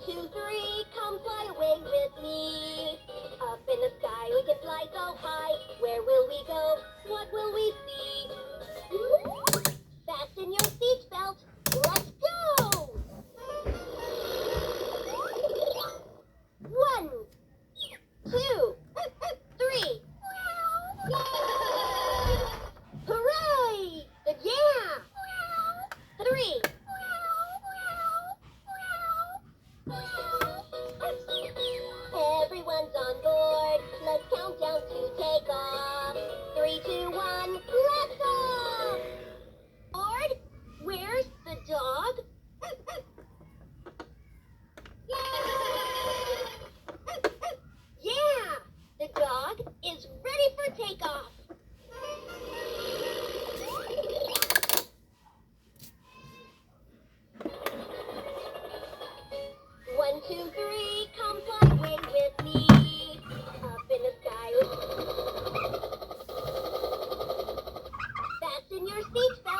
2, 3, come fly away with me. Up in the sky we can fly so high. Where will we go? What will we see? Fasten your seatbelt. Let's go! 1, 2, 3. Hooray! Yeah! 3. Everyone's on board. Let's count down to take off. 3, 2, 1, let's off! Board, where's the dog? Yeah! The dog is ready for takeoff. One, 2, 3, come fly away with me. Up in the sky. Fasten your seatbelt.